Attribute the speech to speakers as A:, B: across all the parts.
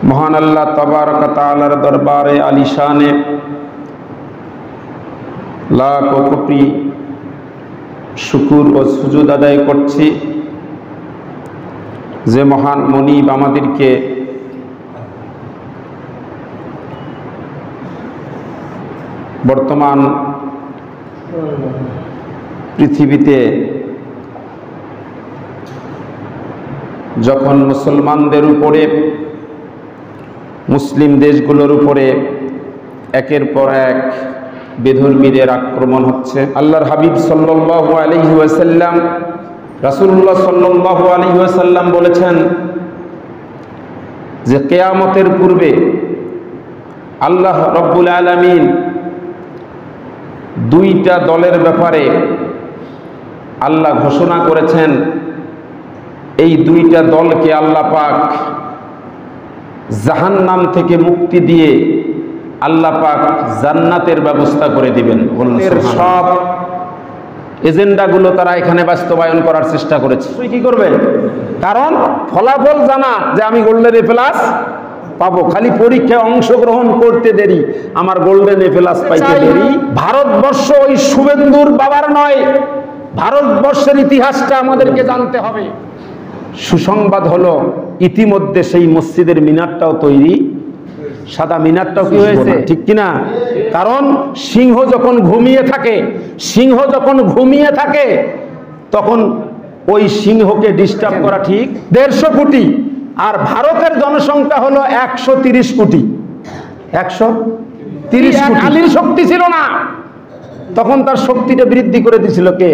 A: মহান আল্লাহ তাবারক তাআলার দরবারে আলিশানে লাখ কোটি শুকুর ও সুজুদ আদায় করছি যে মহান মনিব আমাদেরকে বর্তমান পৃথিবীতে যখন মুসলমানদের উপরে মুসলিম দেশগুলোর উপরে একের পর এক বেধর্মীদের আক্রমণ হচ্ছে, আল্লাহর হাবিব সাল্লাল্লাহু আলাইহি ওয়াসাল্লাম রাসূলুল্লাহ সাল্লাল্লাহু আলাইহি ওয়াসাল্লাম বলেছেন যে কিয়ামতের পূর্বে আল্লাহ রাব্বুল আলামিন দুইটা দলের ব্যাপারে আল্লাহ ঘোষণা করেছেন। এই দুইটা দলকে আল্লাহ পাক জাহান্নাম থেকে মুক্তি দিয়ে আল্লাহ পাক জান্নাতের ব্যবস্থা করে দিবেন। সব এজেন্ডাগুলো তারা এখানে বাস্তবায়ন করার চেষ্টা করেছে। কি করবে? কারণ ফলাফল জানা যে আমি গোল্ডেন এ প্লাস পাবো, খালি পরীক্ষায় অংশগ্রহণ করতে দেরি, আমার গোল্ডেন এ প্লাস পাইতে দেরি। ভারতবর্ষ ওই শুভেন্দুর বাবার নয়, ভারতবর্ষের ইতিহাসটা আমাদেরকে জানতে হবে। সুসংবাদ হলো ইতিমধ্যে সেই মসজিদের মিনারটাও তৈরি, সাদা মিনারটাও কি হয়েছে, ঠিক কিনা? কারণ সিংহ যখন ঘুমিয়ে থাকে তখন ওই সিংহকে ডিস্টার্ব করা ঠিক। 150 কোটি, আর ভারতের জনসংখ্যা হলো 130 কোটি। 130 কোটি। আলীর শক্তি ছিল না, তখন তার শক্তিটা বৃদ্ধি করে দিয়েছিল কে?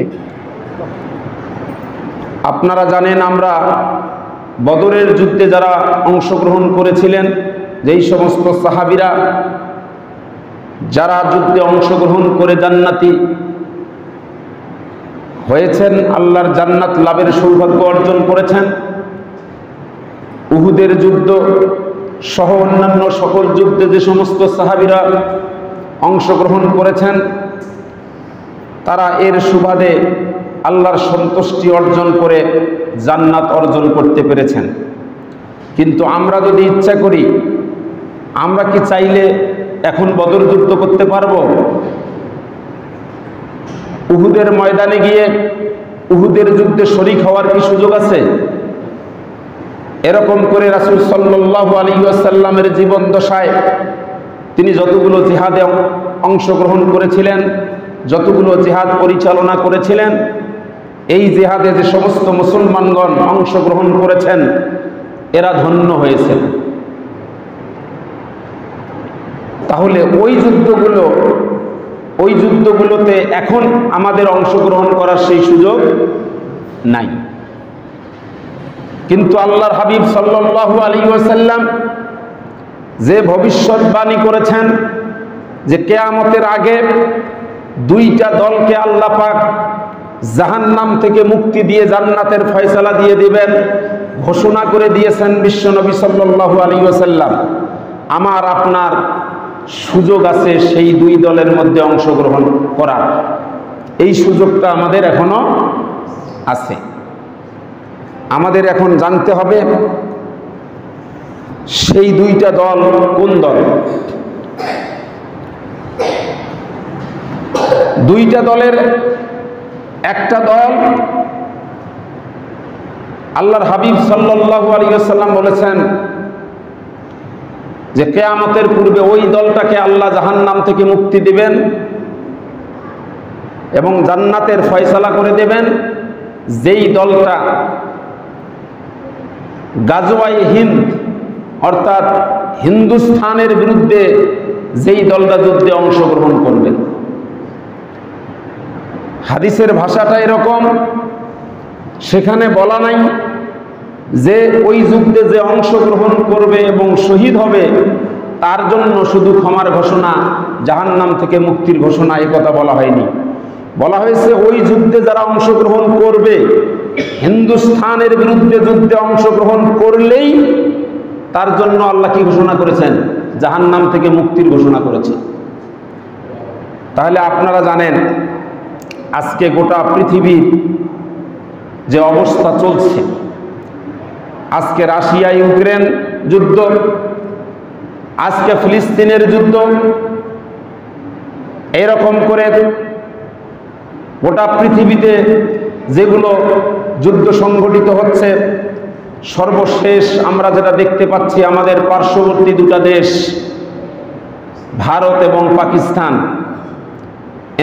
A: আপনারা জানেন, আমরা বদরের যুদ্ধে যারা অংশগ্রহণ করেছিলেন, যেই সমস্ত সাহাবীরা যারা যুদ্ধে অংশগ্রহণ করে জান্নাতি হয়েছেন, আল্লাহর জান্নাত লাভের সৌভাগ্য অর্জন করেছেন, উহুদের যুদ্ধ সহ অন্যান্য সকল যুদ্ধে যে সমস্ত সাহাবীরা অংশগ্রহণ করেছেন, তারা এর সুবাদে আল্লাহর সন্তুষ্টি অর্জন করে জান্নাত অর্জন করতে পেরেছেন। কিন্তু আমরা যদি ইচ্ছা করি, আমরা কি চাইলে এখন বদর যুদ্ধ করতে পারবো? উহুদের ময়দানে গিয়ে উহুদের যুদ্ধে শরীক হওয়ার কি সুযোগ আছে? এরকম করে রাসূল সাল্লাল্লাহু আলাইহি ওয়াসাল্লামের জীবন দশায় তিনি যতগুলো জিহাদে অংশগ্রহণ করেছিলেন, যতগুলো জিহাদ পরিচালনা করেছিলেন, এই জিহাদে যে সমস্ত মুসলমানগণ অংশগ্রহণ করেছেন এরা ধন্য হয়েছেন। তাহলে ওই যুদ্ধগুলোতে এখন আমাদের অংশগ্রহণ করার সেই সুযোগ নাই। কিন্তু আল্লাহর হাবিব সাল্লাল্লাহু আলাইহি ওয়াসাল্লাম যে ভবিষ্যৎবাণী করেছেন যে কিয়ামতের আগে দুইটা দলকে আল্লাহ পাক জাহান্নাম থেকে মুক্তি দিয়ে জান্নাতের ফয়সালা দিয়ে দিবেন, ঘোষণা করে দিয়েছেন বিশ্বনবী সাল্লাল্লাহু আলাইহি ওয়াসাল্লাম। আমার আপনার সুযোগ আছে সেই দুই দলের মধ্যে অংশগ্রহণ করার, এই সুযোগটা আমাদের এখনো আছে। আমাদের এখন জানতে হবে সেই দুইটা দল কোন দল। দুইটা দলের একটা দল আল্লাহর হাবিব সাল্লাল্লাহু আলাইহি ওয়াসাল্লাম বলেছেন যে কিয়ামতের পূর্বে ওই দলটাকে আল্লাহ জাহান্নাম থেকে মুক্তি দিবেন এবং জান্নাতের ফয়সালা করে দেবেন, যেই দলটা গাজওয়ায়ে হিন্দ অর্থাৎ হিন্দুস্তানের বিরুদ্ধে যেই দলটা যুদ্ধে অংশগ্রহণ করবেন। হাদিসের ভাষাটা এরকম, সেখানে বলা নাই যে ওই যুদ্ধে যে অংশগ্রহণ করবে এবং শহীদ হবে তার জন্য শুধু ক্ষমার ঘোষণা, জাহান্নাম থেকে মুক্তির ঘোষণা, এই কথা বলা হয়নি। বলা হয়েছে ওই যুদ্ধে যারা অংশগ্রহণ করবে, হিন্দুস্তানের বিরুদ্ধে যুদ্ধে অংশগ্রহণ করলেই তার জন্য আল্লাহ কি ঘোষণা করেছেন? জাহান্নাম থেকে মুক্তির ঘোষণা করেছে। তাহলে আপনারা জানেন আজকে গোটা পৃথিবীর যে অবস্থা চলছে, আজকে রাশিয়া ইউক্রেন যুদ্ধ, আজকে ফিলিস্তিনের যুদ্ধ, এরকম করে গোটা পৃথিবীতে যেগুলো যুদ্ধ সংঘটিত হচ্ছে, সর্বশেষ আমরা যেটা দেখতে পাচ্ছি আমাদের পার্শ্ববর্তী দুটা দেশ ভারত এবং পাকিস্তান,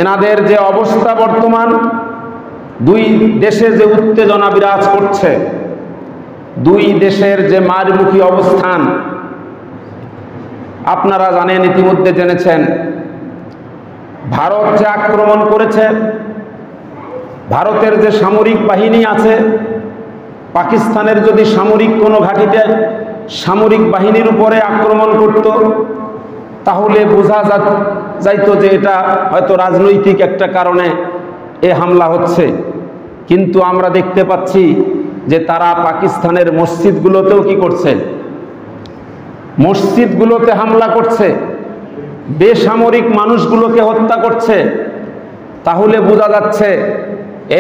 A: এনাদের যে অবস্থা বর্তমান, দুই দেশে যে উত্তেজনা বিরাজ করছে, দুই দেশের যে মারমুখী অবস্থান, আপনারা জানেন, ইতিমধ্যে জেনেছেন ভারত যে আক্রমণ করেছে, ভারতের যে সামরিক বাহিনী আছে, পাকিস্তানের যদি সামরিক কোনো ঘাঁটিতে সামরিক বাহিনীর উপরে আক্রমণ করত, তাহলে বোঝা যাইতো যে এটা হয়তো রাজনৈতিক একটা কারণে এ হামলা হচ্ছে। কিন্তু আমরা দেখতে পাচ্ছি যে তারা পাকিস্তানের মসজিদগুলোতেও কি করছে, মসজিদগুলোতে হামলা করছে, বেসামরিক মানুষগুলোকে হত্যা করছে। তাহলে বোঝা যাচ্ছে,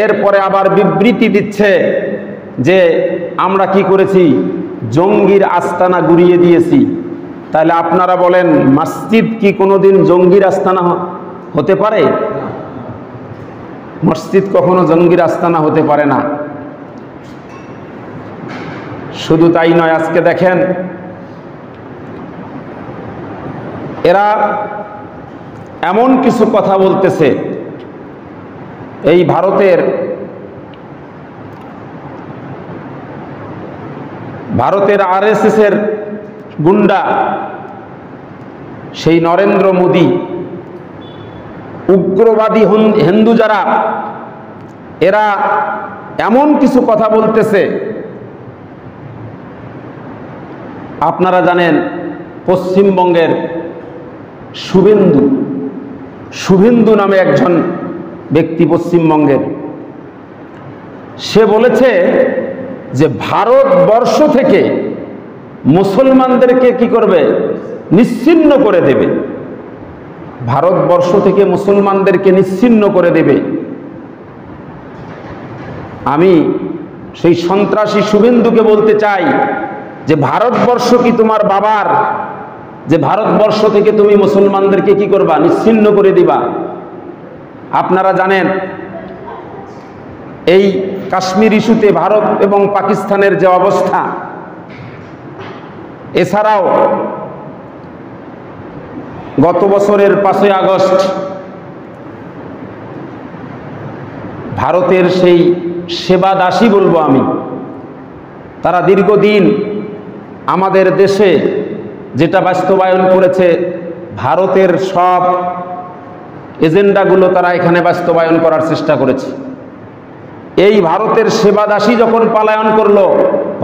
A: এরপরে আবার বিবৃতি দিচ্ছে যে আমরা কি করেছি, জঙ্গির আস্তানা গুড়িয়ে দিয়েছি। তাহলে আপনারা বলেন, মসজিদ কি কোনোদিন জঙ্গির আস্তানা হতে পারে? মসজিদ কখনো জঙ্গির আস্তানা হতে পারে না। শুধু তাই নয়, আজকে দেখেন এরা এমন কিছু কথা বলতেছে, এই ভারতের RSS এর গুন্ডা সেই নরেন্দ্র মোদী, উগ্রবাদী হিন্দু যারা, এরা এমন কিছু কথা বলতেছে। আপনারা জানেন পশ্চিমবঙ্গের শুভেন্দু নামে একজন ব্যক্তি পশ্চিমবঙ্গের, সে বলেছে যে ভারতবর্ষ থেকে মুসলমানদেরকে কি করবে, নিশ্চিহ্ন করে দেবে। ভারতবর্ষ থেকে মুসলমানদেরকে নিশ্চিহ্ন করে দেবে। আমি সেই সন্ত্রাসী শুভেন্দুকে বলতে চাই যে ভারতবর্ষ কি তোমার বাবার, যে ভারতবর্ষ থেকে তুমি মুসলমানদেরকে কি করবা, নিশ্চিহ্ন করে দিবা? আপনারা জানেন এই কাশ্মীর ইস্যুতে ভারত এবং পাকিস্তানের যে অবস্থা, এছাড়াও গত বছরের 5ই আগস্ট ভারতের সেই সেবা দাসী বলবো আমি, তারা দীর্ঘদিন আমাদের দেশে যেটা বাস্তবায়ন করেছে, ভারতের সব এজেন্ডাগুলো তারা এখানে বাস্তবায়ন করার চেষ্টা করেছে। এই ভারতের সেবা দাসী যখন পলায়ন করলো,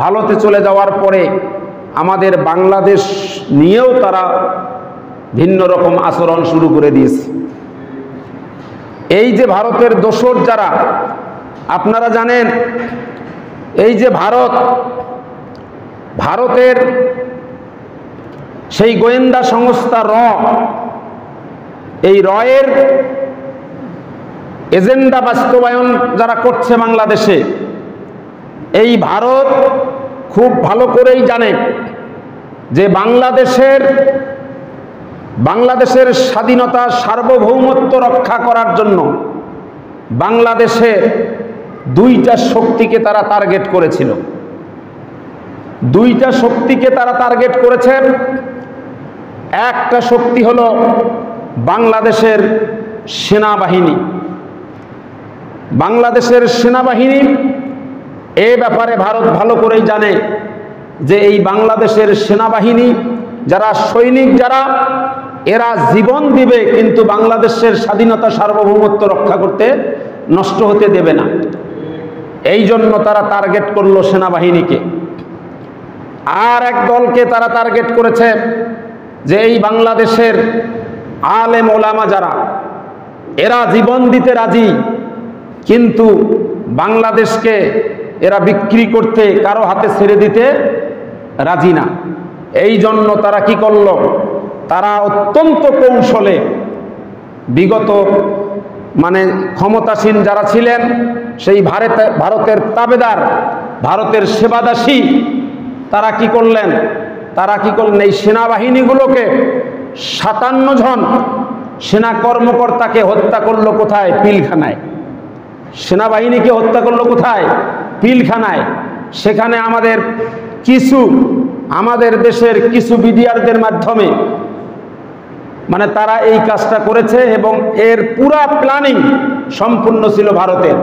A: ভারতে চলে যাওয়ার পরে আমাদের বাংলাদেশ নিয়েও তারা ভিন্ন রকম আচরণ শুরু করে দিয়েছে। এই যে ভারতের দোসর যারা, আপনারা জানেন এই যে ভারতের সেই গোয়েন্দা সংস্থা এই রয়ের এজেন্ডা বাস্তবায়ন যারা করছে বাংলাদেশে, এই ভারত খুব ভালো করেই জানে যে বাংলাদেশের স্বাধীনতা সার্বভৌমত্ব রক্ষা করার জন্য বাংলাদেশে দুইটা শক্তিকে তারা টার্গেট করেছিল। দুইটা শক্তিকে তারা টার্গেট করেছেন। একটা শক্তি হলো বাংলাদেশের সেনাবাহিনী। বাংলাদেশের সেনাবাহিনী এ ব্যাপারে ভারত ভালো করেই জানে যে এই বাংলাদেশের সেনাবাহিনী যারা সৈনিক, যারা এরা জীবন দিবে, কিন্তু বাংলাদেশের স্বাধীনতা সার্বভৌমত্ব রক্ষা করতে নষ্ট হতে দেবে না। এই জন্য তারা টার্গেট করলো সেনাবাহিনীকে। আর এক দলকে তারা টার্গেট করেছে যে এই বাংলাদেশের আলেম ওলামা যারা, এরা জীবন দিতে রাজি, কিন্তু বাংলাদেশকে এরা বিক্রি করতে, কারো হাতে ছেড়ে দিতে রাজি না। এই জন্য তারা কি করলো, তারা অত্যন্ত কৌশলে বিগত ক্ষমতাসীন যারা ছিলেন, সেই ভারতের তাবেদার, ভারতের সেবাদাসী, তারা কি করলেন, তারা কি করলেন, এই সেনাবাহিনীগুলোকে 57 জন সেনা কর্মকর্তাকে হত্যা করলো কোথায়? পিলখানায়। সেনাবাহিনীকে হত্যা করলো কোথায়? পিলখানায়। সেখানে আমাদের দেশের কিছু বিডিআরদের মাধ্যমে মানে তারা এই কাজটা করেছে এবং এর পুরা প্ল্যানিং সম্পূর্ণ ছিল ভারতের।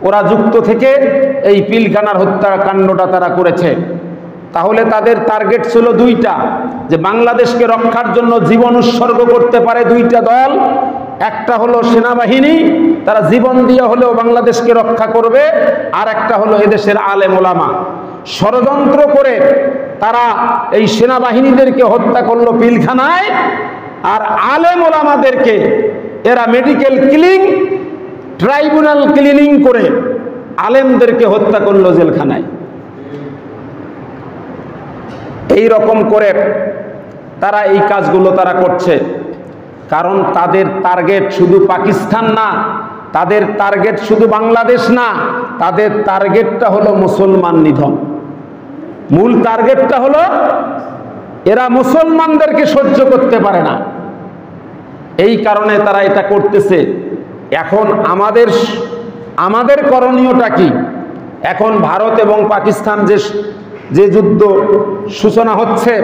A: ওরা যুক্ত থেকে এই পিলখানার হত্যাকাণ্ডটা তারা করেছে। তাহলে তাদের টার্গেট ছিল দুইটা, যে বাংলাদেশকে রক্ষার জন্য জীবন উৎসর্গ করতে পারে দুইটা দল। একটা হলো সেনাবাহিনী, তারা জীবন দিয়ে হলেও বাংলাদেশকে রক্ষা করবে, আর একটা হলো এদেশের আলেম ওলামা। ষড়যন্ত্র করে তারা এই সেনাবাহিনীদেরকে হত্যা করলো পিলখানায়, আর আলেম ওলামাদেরকে এরা মেডিকেল ক্লিনিং, ট্রাইব্যুনাল ক্লিনিং করে আলেমদেরকে হত্যা করলো জেলখানায়। এই রকম করে তারা এই কাজগুলো তারা করছে, কারণ তাদের টার্গেট শুধু পাকিস্তান না, তাদের টার্গেট শুধু বাংলাদেশ না, তাদের টার্গেটটা হলো মুসলমান নিধন। মূল টার্গেটটা হলো এরা মুসলমানদেরকে সহ্য করতে পারে না, এই কারণে তারা এটা করতেছে। এখন আমাদের করণীয়টা কি? এখন ভারত এবং পাকিস্তান যে যুদ্ধ সূচনা হচ্ছে,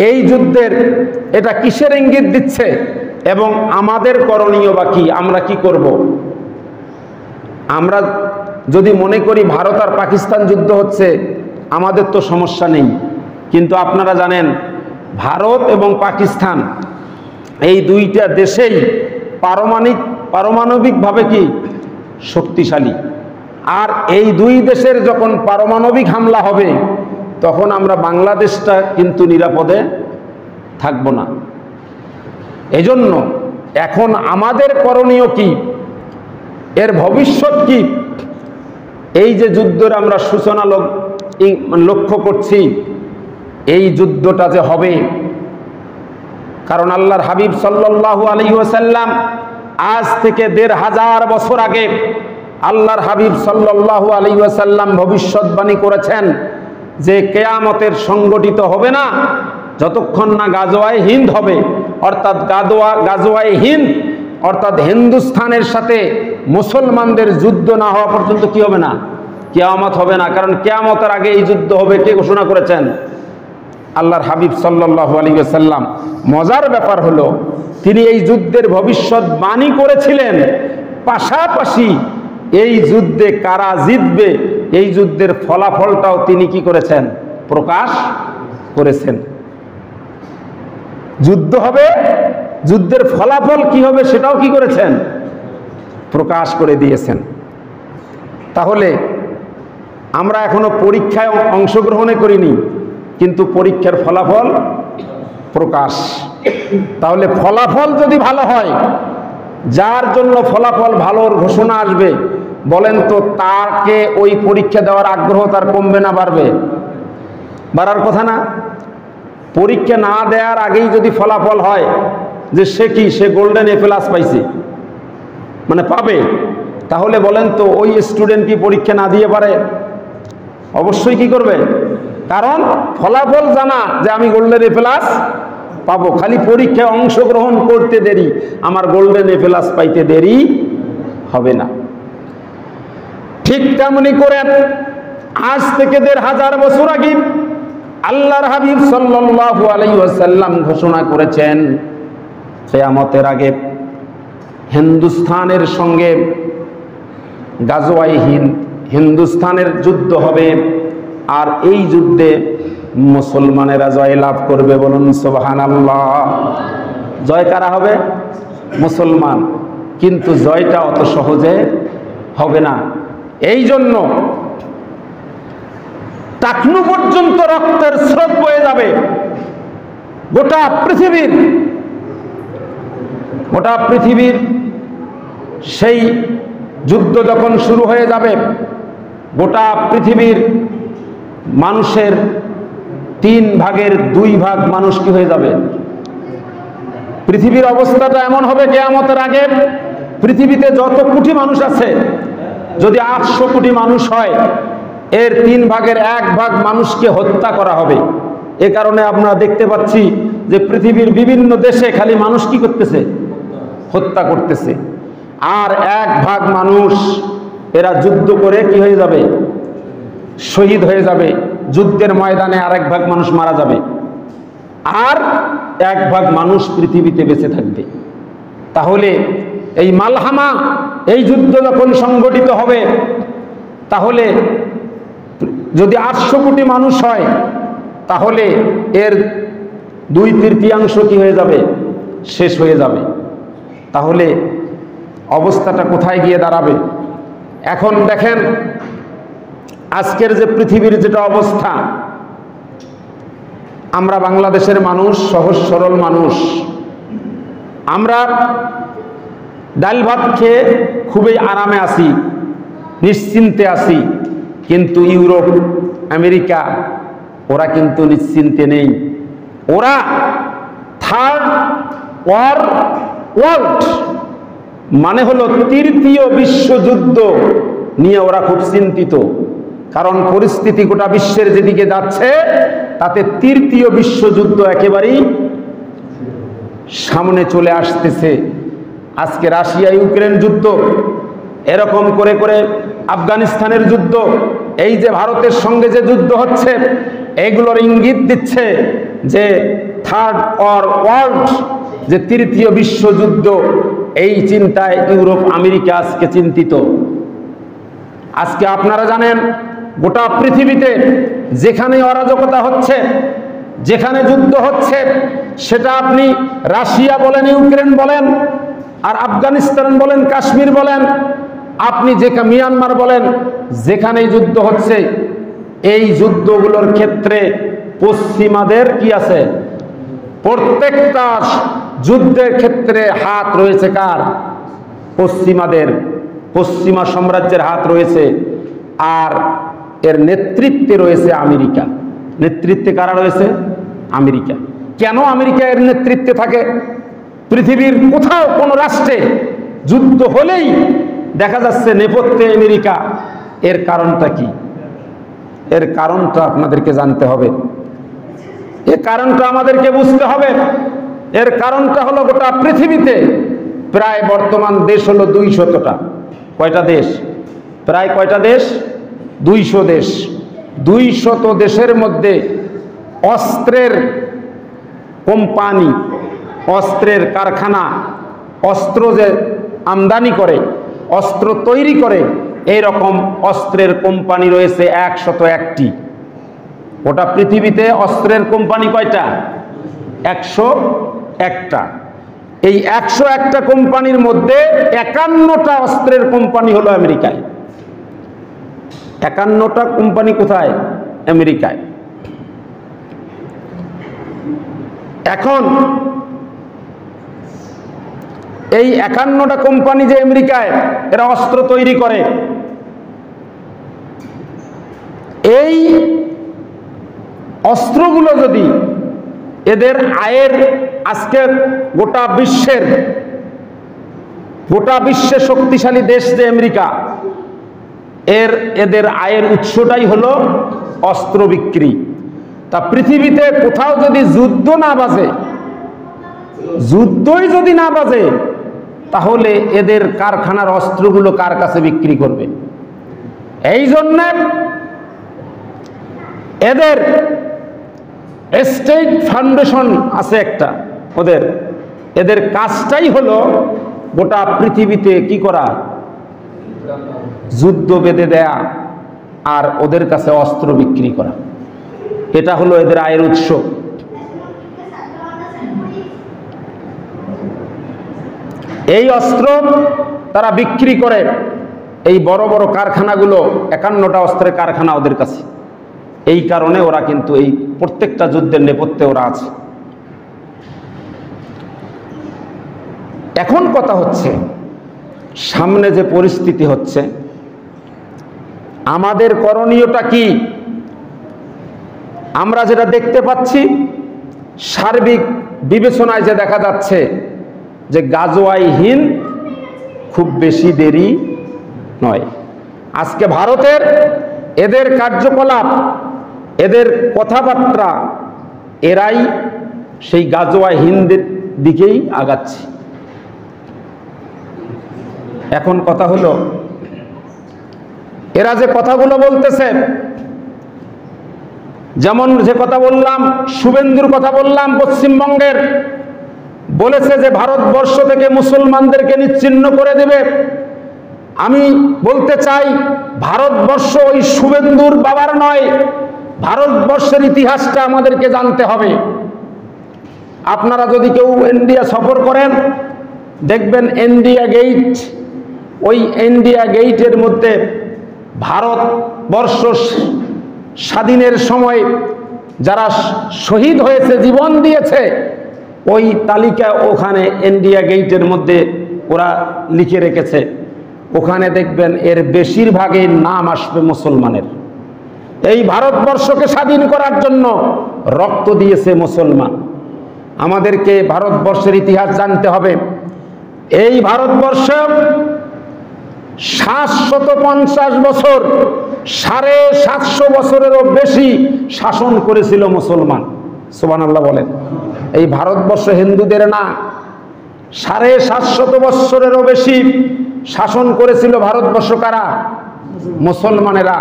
A: এই যুদ্ধের এটা কিসের ইঙ্গিত দিচ্ছে এবং আমাদের করণীয় বা কি? আমরা কি করব? আমরা যদি মনে করি ভারত আর পাকিস্তান যুদ্ধ হচ্ছে, আমাদের তো সমস্যা নেই, কিন্তু আপনারা জানেন ভারত এবং পাকিস্তান এই দুইটা দেশেই পারমাণবিকভাবে কি শক্তিশালী। আর এই দুই দেশের যখন পারমাণবিক হামলা হবে, তখন আমরা বাংলাদেশটা কিন্তু নিরাপদে থাকব না। এজন্য এখন আমাদের করণীয় কি, এর ভবিষ্যৎ কি? এই যে যুদ্ধের আমরা সূচনা লক্ষ্য করছি, এই যুদ্ধটা যে হবে, কারণ আল্লাহর হাবিব সাল্লাল্লাহু আলাইহি ওয়াসাল্লাম আজ থেকে 1500 বছর আগে আল্লাহর হাবিব সাল্লাল্লাহু আলাইহি ওয়াসাল্লাম ভবিষ্যৎবাণী করেছেন যে কিয়ামতের সংগঠিত হবে না যতক্ষণ না গাজওয়ায়ে হিন্দ হবে, অর্থাৎ গাজওয়ায়ে হিন্দ অর্থাৎ হিন্দুস্তানের সাথে মুসলমানদের যুদ্ধ না হওয়া পর্যন্ত কি হবে না? কিয়ামত হবে না। কারণ কিয়ামতের আগে এই যুদ্ধ হবে, কে ঘোষণা করেছেন? আল্লাহর হাবিব সাল্লাল্লাহু আলাইহি ওয়াসাল্লাম। মজার ব্যাপার হলো তিনি এই যুদ্ধের ভবিষ্যৎবাণী করেছিলেন, পাশাপাশি এই যুদ্ধে কারা জিতবে এই যুদ্ধের ফলাফলটাও তিনি কি করেছেন? প্রকাশ করেছেন। যুদ্ধ হবে, যুদ্ধের ফলাফল কি হবে সেটাও কি করেছেন? প্রকাশ করে দিয়েছেন। তাহলে আমরা এখনো পরীক্ষায় অংশগ্রহণে করিনি, কিন্তু পরীক্ষার ফলাফল প্রকাশ। তাহলে ফলাফল যদি ভালো হয়, যার জন্য ফলাফল ভালোর ঘোষণা আসবে, বলেন তো তাকে ওই পরীক্ষা দেওয়ার আগ্রহ তার কমবে না বাড়বে? বাড়ার কথা না? পরীক্ষা না দেওয়ার আগেই যদি ফলাফল হয় যে সে গোল্ডেন এ প্লাস পাইছে, মানে পাবে, তাহলে বলেন তো ওই স্টুডেন্ট কি পরীক্ষা না দিয়ে পারে? অবশ্যই কি করবে? কারণ ফলাফল জানা যে আমি গোল্ডেন এ প্লাস পাবো, খালি পরীক্ষায় অংশগ্রহণ করতে দেরি, আমার গোল্ডেন এ প্লাস পাইতে দেরি হবে না। ঠিক তেমনি করে আজ থেকে 1500 বছর আগে আল্লাহর হাবিব সাল্লাল্লাহু আলাইহি ওয়াসাল্লাম ঘোষণা করেছেন কিয়ামতের আগে হিন্দুস্তানের সঙ্গে গাজওয়ায়ে হিন্দ, হিন্দুস্তানের যুদ্ধ হবে, আর এই যুদ্ধে মুসলমানেরা জয় লাভ করবে। বলুন সুবহানাল্লাহ। জয় কারা হবে? মুসলমান। কিন্তু জয়টা অত সহজে হবে না। এই জন্য টাকনু পর্যন্ত রক্তের স্রোত বয়ে যাবে। গোটা পৃথিবীর সেই যুদ্ধ যখন শুরু হয়ে যাবে, গোটা পৃথিবীর মানুষের 3 ভাগের 2 ভাগ মানুষ কি হয়ে যাবে? পৃথিবীর অবস্থাটা এমন হবে কিয়ামতের আগে, পৃথিবীতে যত কোটি মানুষ আছে, যদি 800 কোটি মানুষ হয়, এর 3 ভাগের 1 ভাগ মানুষকে হত্যা করা হবে। এ কারণে আমরা দেখতে পাচ্ছি যে পৃথিবীর বিভিন্ন দেশে খালি মানুষ কি করতেছে, হত্যা করতেছে। আর 1 ভাগ মানুষ এরা যুদ্ধ করে কি হয়ে যাবে, শহীদ হয়ে যাবে। যুদ্ধের ময়দানে আর 1 ভাগ মানুষ মারা যাবে, আর 1 ভাগ মানুষ পৃথিবীতে বেঁচে থাকবে। তাহলে এই মালহামা, এই যুদ্ধ যখন সংগঠিত হবে, তাহলে যদি 800 কোটি মানুষ হয়, তাহলে এর 2/3 কি হয়ে যাবে, শেষ হয়ে যাবে। তাহলে অবস্থাটা কোথায় গিয়ে দাঁড়াবে? এখন দেখেন আজকের যে পৃথিবীর যেটা অবস্থা, আমরা বাংলাদেশের মানুষ সহজ সরল মানুষ, আমরা ডাল ভাত খেয়ে খুবই আরামে আছি, নিশ্চিন্তে আছি। কিন্তু ইউরোপ, আমেরিকা ওরা কিন্তু নিশ্চিন্তে নেই। ওরা থার্ড ওয়ার্ল্ড মানে হলো 3য় বিশ্বযুদ্ধ নিয়ে ওরা খুব চিন্তিত। কারণ পরিস্থিতি গোটা বিশ্বের যেদিকে যাচ্ছে, তাতে 3য় বিশ্বযুদ্ধ একেবারেই সামনে চলে আসতেছে। আজকে রাশিয়া ইউক্রেন যুদ্ধ, এরকম করে করে আফগানিস্তানের যুদ্ধ, এই যে ভারতের সঙ্গে যে যুদ্ধ হচ্ছে, এগুলোর ইঙ্গিত দিচ্ছে যে থার্ড ওয়ার্ল্ড, যে 3য় বিশ্বযুদ্ধ, এই চিন্তায় ইউরোপ আমেরিকা আজকে চিন্তিত। আজকে আপনারা জানেন গোটা পৃথিবীতে যেখানে অরাজকতা হচ্ছে, যেখানে যুদ্ধ হচ্ছে, সেটা আপনি রাশিয়া বলেন, ইউক্রেন বলেন, আর আফগানিস্তান বলেন, কাশ্মীর বলেন, আপনি মিয়ানমার বলেন, যেখানেই যুদ্ধ হচ্ছে, এই যুদ্ধগুলোর ক্ষেত্রে পশ্চিমাদের কি আছে? প্রত্যেকটা যুদ্ধের ক্ষেত্রে হাত রয়েছে কার? পশ্চিমাদের। পশ্চিমা সাম্রাজ্যের হাত রয়েছে, আর এর নেতৃত্বে রয়েছে আমেরিকা। নেতৃত্বে কারা রয়েছে? আমেরিকা। কেন আমেরিকা এর নেতৃত্বে থাকে? পৃথিবীর কোথাও কোনো রাষ্ট্রে যুদ্ধ হলেই দেখা যাচ্ছে নেপথ্যে আমেরিকা। এর কারণটা কি? এর কারণটা আপনাদেরকে জানতে হবে, এর কারণটা আমাদেরকে বুঝতে হবে। এর কারণটা হলো গোটা পৃথিবীতে প্রায় বর্তমান দেশ হলো 200টা। কয়টা দেশ? প্রায় কয়টা দেশ? 200 দেশ। 200 দেশের মধ্যে অস্ত্রের কোম্পানি, অস্ত্রের কারখানা, অস্ত্র যে আমদানি করে, অস্ত্র তৈরি করে, এইরকম অস্ত্রের কোম্পানি রয়েছে 101টি। গোটা পৃথিবীতে অস্ত্রের কোম্পানি কয়টা? 101টা। এই 101টা কোম্পানির মধ্যে 51টা অস্ত্রের কোম্পানি হলো আমেরিকায়। 51টা কোম্পানি কোথায়? আমেরিকায়। এখন এই 51টা কোম্পানি যে আমেরিকায় এরা অস্ত্র তৈরি করে, এই অস্ত্রগুলো যদি এদের আয়ের, আজকে গোটা বিশ্বের শক্তিশালী দেশ যে আমেরিকা, এদের আয়ের উৎসটাই হলো অস্ত্র বিক্রি। তা পৃথিবীতে কোথাও যদি যুদ্ধ না বাজে, যুদ্ধই যদি না বাজে, তাহলে এদের কারখানার অস্ত্রগুলো কার কাছে বিক্রি করবে? এই জন্য এদের স্টেট ফাউন্ডেশন আছে একটা, এদের কাজটাই হলো গোটা পৃথিবীতে কি করা? যুদ্ধ বেঁধে দেয়া আর ওদের কাছে অস্ত্র বিক্রি করা। এটা হলো এদের আয়ের উৎস। এই অস্ত্র তারা বিক্রি করে। এই বড় বড় কারখানাগুলো, 51টা অস্ত্রের কারখানা ওদের কাছে। এই কারণে ওরা কিন্তু এই প্রত্যেকটা যুদ্ধের নেপথ্যে ওরা আছে। এখন কথা হচ্ছে, সামনে যে পরিস্থিতি হচ্ছে, আমাদের করণীয়টা কি? আমরা যেটা দেখতে পাচ্ছি, সার্বিক বিবেচনায় যে দেখা যাচ্ছে যে গাজওয়াই হিন্দ খুব বেশি দেরি নয়। আজকে ভারতের এদের কার্যকলাপ, এদের কথাবার্তা, এরাই সেই গাজওয়া হিন্দের দিকেই আগাচ্ছে। এখন কথা হলো, এরা যে কথাগুলো বলতেছে, যেমন যে কথা বললাম, শুভেন্দুর কথা বললাম, পশ্চিমবঙ্গের, বলেছে যে ভারতবর্ষ থেকে মুসলমানদেরকে নিচ্ছিন্ন করে দেবে। আমি বলতে চাই, ভারতবর্ষ ওই শুভেন্দুর বাবার নয়, ভারতবর্ষের ইতিহাসটা আমাদেরকে জানতে হবে। আপনারা যদি কেউ ইন্ডিয়া সফর করেন, দেখবেন ইন্ডিয়া গেট, ওই ইন্ডিয়া গেটের মধ্যে ভারতবর্ষ স্বাধীনের সময় যারা শহীদ হয়েছে, জীবন দিয়েছে, ওই তালিকা ওখানে ইন্ডিয়া গেটের মধ্যে ওরা লিখে রেখেছে। ওখানে দেখবেন এর বেশিরভাগের নাম আসবে মুসলমানের। এই ভারতবর্ষকে স্বাধীন করার জন্য রক্ত দিয়েছে মুসলমান। আমাদেরকে ভারতবর্ষের ইতিহাস জানতে হবে। এই ভারতবর্ষ 750 বছর, 750 বছরেরও বেশি শাসন করেছিল মুসলমান। সুবহানাল্লাহ বলেন। এই ভারতবর্ষ হিন্দুদের না, 750 বছরেরও বেশি শাসন করেছিল ভারতবর্ষ কারা? মুসলমানেরা।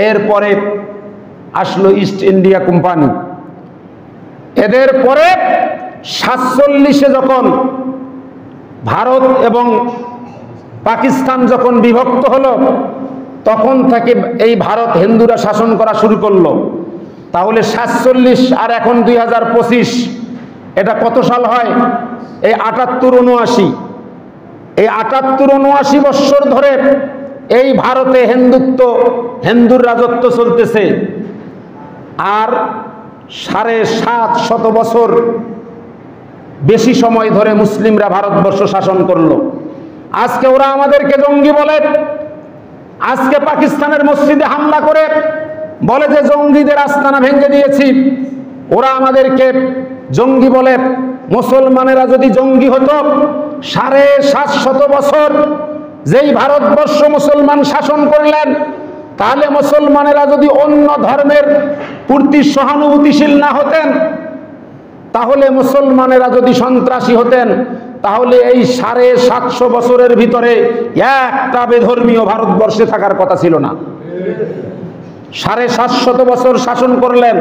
A: এরপরে আসলো ইস্ট ইন্ডিয়া কোম্পানি। এদের পরে 47-এ যখন ভারত এবং পাকিস্তান যখন বিভক্ত হলো, তখন থেকে এই ভারত হিন্দুরা শাসন করা শুরু করলো। তাহলে 47 আর এখন 2025, এটা কত সাল হয়? এই 78-79, এই 78-79 বৎসর ধরে এই ভারতে হিন্দুর রাজত্ব চলতেছে। আর 750 বছর বেশি সময় ধরে মুসলিমরা ভারতবর্ষ শাসন করলো। আজকে ওরা আমাদেরকে জঙ্গি বলে। আজকে পাকিস্তানের মসজিদে হামলা করে বলে যে জঙ্গিদের আস্তানা ভেঙে দিয়েছি। ওরা আমাদেরকে জঙ্গি বলে। মুসলমানেরা যদি জঙ্গি হতো, 750 বছর যেই ভারতবর্ষ মুসলমান শাসন করলেন, তাহলে মুসলমানেরা যদি অন্য ধর্মের প্রতি সহানুভূতিশীল না হতেন, তাহলে মুসলমানেরা যদি সন্ত্রাসী হতেন, তাহলে এই 750 বছরের ভিতরে একটা বেধর্মীয় ভারতবর্ষে থাকার কথা ছিল না। 750 বছর শাসন করলেন,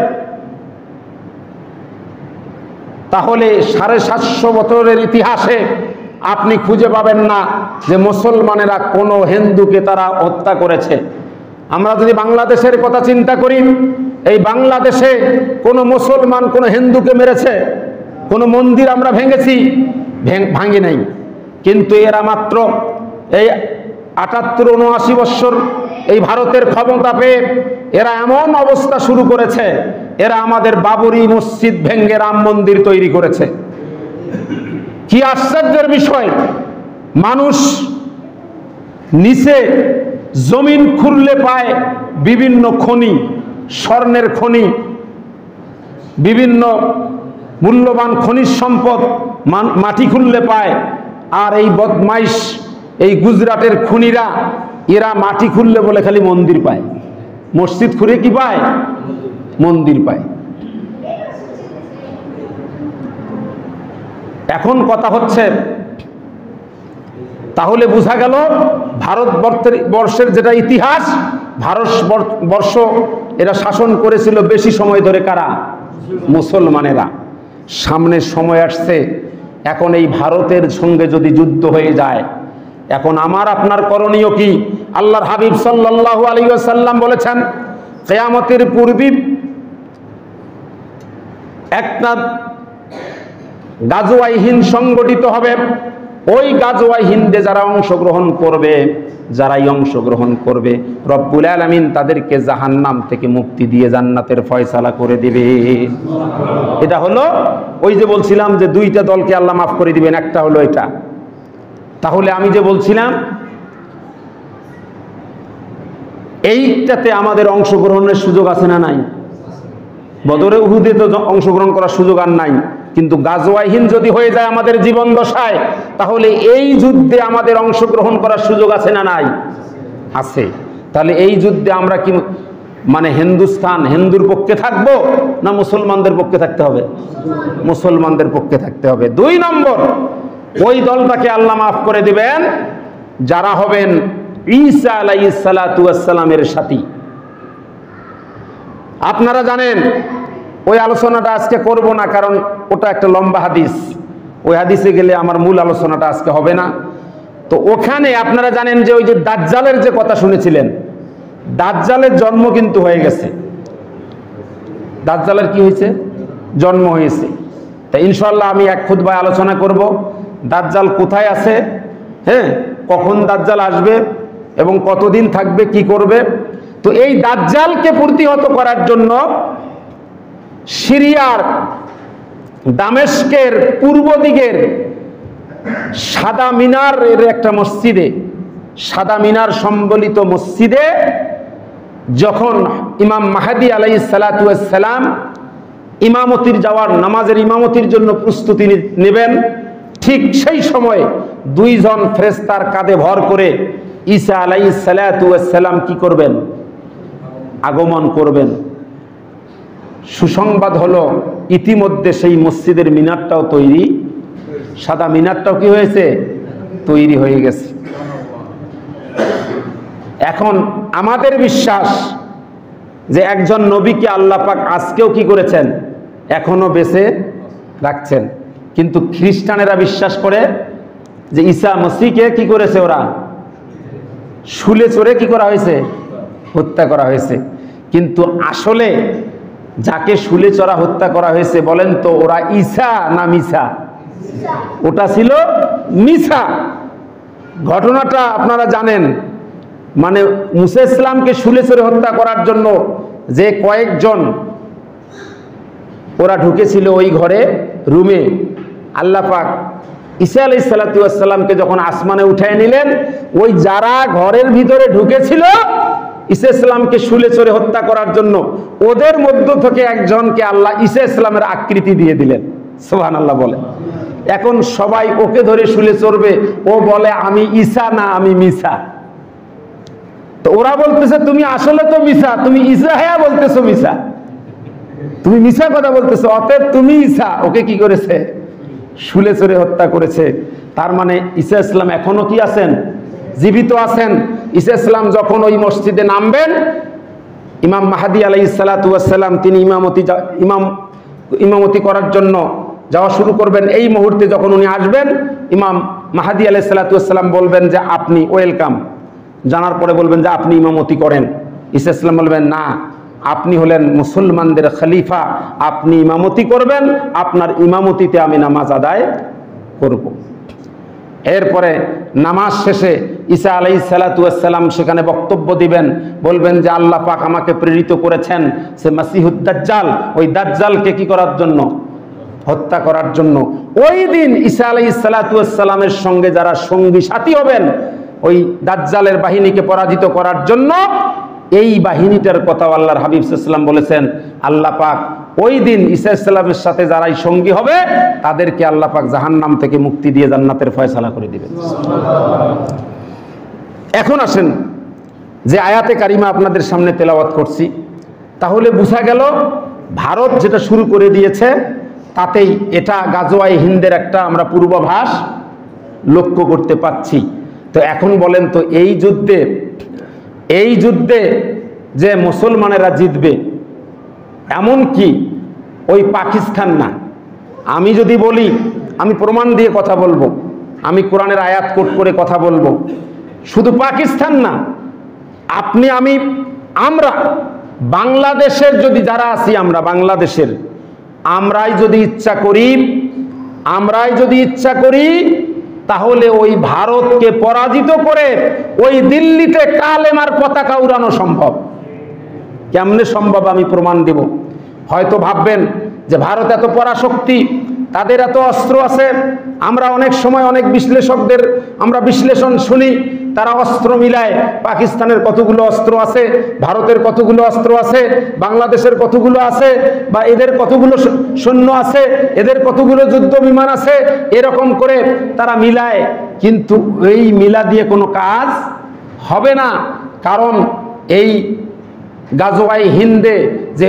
A: তাহলে 750 বছরের ইতিহাসে আপনি খুঁজে পাবেন না যে মুসলমানেরা কোনো হিন্দুকে তারা হত্যা করেছে। আমরা যদি বাংলাদেশের কথা চিন্তা করি, এই বাংলাদেশে কোনো মুসলমান কোনো হিন্দুকে মেরেছে? কোনো মন্দির আমরা ভেঙেছি? ভাঙি নাই। কিন্তু এরা মাত্র এই 78-79 বৎসর এই ভারতের ক্ষমতা পেয়ে এরা এমন অবস্থা শুরু করেছে, এরা আমাদের বাবরি মসজিদ ভেঙে রাম মন্দির তৈরি করেছে। কি আশ্চর্যের বিষয়! মানুষ নিচে জমিন খুঁড়লে পায় বিভিন্ন খনি, স্বর্ণের খনি, বিভিন্ন মূল্যবান খনিজ সম্পদ মাটি খুঁড়লে পায়। আর এই বদমাইশ এই গুজরাটের খুনিরা, এরা মাটি খুঁড়লে বলে খালি মন্দির পায়। মসজিদ খুঁড়ে কি পায়? মন্দির পায়। এখন কথা হচ্ছে, তাহলে বোঝা গেল ভারতবর্ষের যেটা ইতিহাস, ভারতবর্ষ এরা শাসন করেছিল বেশি সময় ধরে কারা? মুসলমানেরা। সামনে সময় আসছে, এখন এই ভারতের সঙ্গে যদি যুদ্ধ হয়ে যায়, এখন আমার আপনার করণীয় কি? আল্লাহর হাবিব সাল্লাল্লাহু আলাইহি ওয়াসাল্লাম বলেছেন, কিয়ামতের পূর্বে একটা গাজওয়ায়ে হিন্দ সংগঠিত হবে। ওই গাজওয়ায়ে হিন্দে যারা অংশগ্রহণ করবে, রব্বুল আলামিন তাদেরকে জাহান্নাম থেকে মুক্তি দিয়ে জান্নাতের ফয়সালা করে দিবে। এটা হলো ওই যে বলছিলাম যে দুইটা দলকে আল্লাহ মাফ করে দিবেন, একটা হলো এটা। তাহলে আমি যে বলছিলাম এইটাতে আমাদের অংশগ্রহণের সুযোগ আছে না নাই? বদরে উহুদে তো অংশগ্রহণ করার সুযোগ আর নাই, কিন্তু গাজওয়ায়ে হিন্দ যদি হয়ে যায় আমাদের জীবন দশায়, তাহলে এই যুদ্ধে আমাদের অংশগ্রহণ করার সুযোগ আছে না নাই? আছে। তাহলে এই যুদ্ধে আমরা কি মানে হিন্দুস্তান হিন্দুর পক্ষে থাকবো না মুসলমানদের পক্ষে থাকতে হবে? মুসলমানদের পক্ষে থাকতে হবে। 2 নম্বর, ওই দলটাকে আল্লাহ মাফ করে দিবেন যারা হবেন ঈসা আলাইহিস সালাতু ওয়াস সালামের সাথী। আপনারা জানেন ওই আলোচনাটা আজকে করব না, কারণ ওটা একটা লম্বা হাদিস, ওই হাদিসে গেলে আমার মূল আলোচনাটা আজকে হবে না। তো ওখানে আপনারা জানেন যে ওই যে দাজ্জালের যে কথা শুনেছিলেন, দাজ্জালের জন্ম কিন্তু হয়ে গেছে। দাজ্জালের কি হয়েছে? জন্ম হয়েছে। তা ইনশাআল্লাহ আমি এক খুতবায় আলোচনা করব দাজ্জাল কোথায় আছে, হ্যাঁ, কখন দাজ্জাল আসবে এবং কতদিন থাকবে, কি করবে। তো এই দাজ্জালকে প্রতিহত করার জন্য সিরিয়ার দামেস্কের পূর্ব দিকের সাদা মিনারের একটা মসজিদে, সাদা মিনার সম্বলিত মসজিদে যখন ইমাম মাহদী আলাইহিস সালাতু ওয়াস সালাম ইমামতির যাওয়ার, নামাজের ইমামতির জন্য প্রস্তুতি নেবেন, ঠিক সেই সময় 2 জন ফেরেশতার কাঁধে ভর করে ঈসা আলাইহিস সালাতু ওয়াস সালাম কি করবেন? আগমন করবেন। সুসংবাদ হলো ইতিমধ্যে সেই মসজিদের মিনারটাও তৈরি, সাদা মিনারটাও কি হয়েছে? তৈরি হয়ে গেছে। এখন আমাদের বিশ্বাস যে একজন নবীকে আল্লাহ পাক আজকেও কি করেছেন? এখনো বেঁচে রাখছেন। কিন্তু খ্রিস্টানেরা বিশ্বাস করে যে ঈসা মসিহকে কি করেছে? ওরা শুলে চড়ে কি করা হয়েছে? হত্যা করা হয়েছে। কিন্তু আসলে যাকে শুলে চড়া হত্যা করা হয়েছে বলেন তো, ওরা ঈসা না মিসা? ওটা ছিল মিসা। ঘটনাটা আপনারা জানেন, মানে মুসা ইসলামকে শুলে চড়ে হত্যা করার জন্য যে কয়েকজন ওরা ঢুকেছিল ওই ঘরে, রুমে, আল্লাহ পাক ঈসা আলাইহিস সালাতু ওয়াস সালামকে যখন আসমানে উঠায় নিলেন, ওই যারা ঘরের ভিতরে ঢুকেছিল ঈসা ইসলামকে শুলে চড়ে হত্যা করার জন্য, ওদের মধ্য থেকে একজনকে আল্লাহ ঈসা ইসলামের আকৃতি দিয়ে দিলেন। সুবহানাল্লাহ বলে। এখন সবাই ওকে ধরে শুলে চড়বে, ও বলে আমি ঈসা না আমি মিসা। তো ওরা বলতেছে তুমি আসলে তো মিসা, তুমি ঈসা হ্যাঁ বলতেছো মিসা, তুমি মিসা কথা বলতেছো, অতএব তুমি ঈসা। ওকে কি করেছে? শুলে চড়ে হত্যা করেছে। তার মানে ঈসা ইসলাম এখনো কি আছেন? জীবিত আছেন। ঈসা ইসলাম যখন ওই মসজিদে নামবেন, ইমাম মাহদী আলাইহিস সালাতু ওয়াস সালাম তিনি ইমামতি করার জন্য যাওয়া শুরু করবেন। এই মুহূর্তে যখন উনি আসবেন, ইমাম মাহদী আলাইহিস সালাতু ওয়াস সালাম বলবেন যে আপনি ওয়েলকাম, জানার পরে বলবেন যে আপনি ইমামতি করেন। ঈসা ইসলাম বলবেন না, আপনি হলেন মুসলমানদের খলিফা, আপনি ইমামতি করবেন, আপনার ইমামতিতে আমি নামাজ আদায় করব। এরপরে নামাজ শেষে ঈসা আলাইহিস সালাতু ওয়াস সালাম সেখানে বক্তব্য দিবেন, বলবেন যে আল্লাহ পাক আমাকে প্রেরিত করেছেন সে মাসিহুদ দাজ্জাল, ওই দাজ্জালকে কি করার জন্য? হত্যা করার জন্য। ওই দিন ঈসা আলাইহিস সালাতু ওয়াস সালামের সঙ্গে যারা সঙ্গী সাথী হবেন ওই দাজ্জালের বাহিনীকে পরাজিত করার জন্য, এই বাহিনীটার কথা আল্লাহর হাবিব সাল্লাল্লাহু আলাইহি ওয়াসাল্লাম বলেছেন। আল্লাহ পাক ওই দিন ঈসা ইসলামের সাথে যারাই সঙ্গী হবে তাদেরকে আল্লাহ পাক জাহান্নাম থেকে মুক্তি দিয়ে জান্নাতের ফয়সালা করে দিবেন। এখন আসেন যে আয়াতে কারিমা আপনাদের সামনে তেলাওয়াত করছি, তাহলে বোঝা গেল ভারত যেটা শুরু করে দিয়েছে তাতেই এটা গাজওয়ায়ে হিন্দের একটা আমরা পূর্বাভাস লক্ষ্য করতে পাচ্ছি। তো এখন বলেন তো এই যুদ্ধে যে মুসলমানেরা জিতবে, এমন কি ওই পাকিস্তান না। আমি যদি বলি, আমি প্রমাণ দিয়ে কথা বলবো, আমি কোরআনের আয়াত কোট করে কথা বলবো, শুধু পাকিস্তান না, আপনি আমরা বাংলাদেশের যদি যারা আছি, আমরা বাংলাদেশের আমরাই যদি ইচ্ছা করি তাহলে ওই ভারতকে পরাজিত করে ওই দিল্লিতে কালেমার পতাকা উড়ানো সম্ভব। কেমনে সম্ভব আমি প্রমাণ দেব। হয়তো ভাববেন যে ভারত এত পরাশক্তি, তাদের এত অস্ত্র আছে। আমরা অনেক সময় অনেক বিশ্লেষকদের আমরা বিশ্লেষণ শুনি, তারা অস্ত্র মিলায় পাকিস্তানের কতগুলো অস্ত্র আছে, ভারতের কতগুলো অস্ত্র আছে, বাংলাদেশের কতগুলো আছে, বা এদের কতগুলো সৈন্য আছে, এদের কতগুলো যুদ্ধ বিমান আছে, এরকম করে তারা মিলায়। কিন্তু এই মিলা দিয়ে কোনো কাজ হবে না, কারণ এই গাজওয়ায়ে হিন্দে যে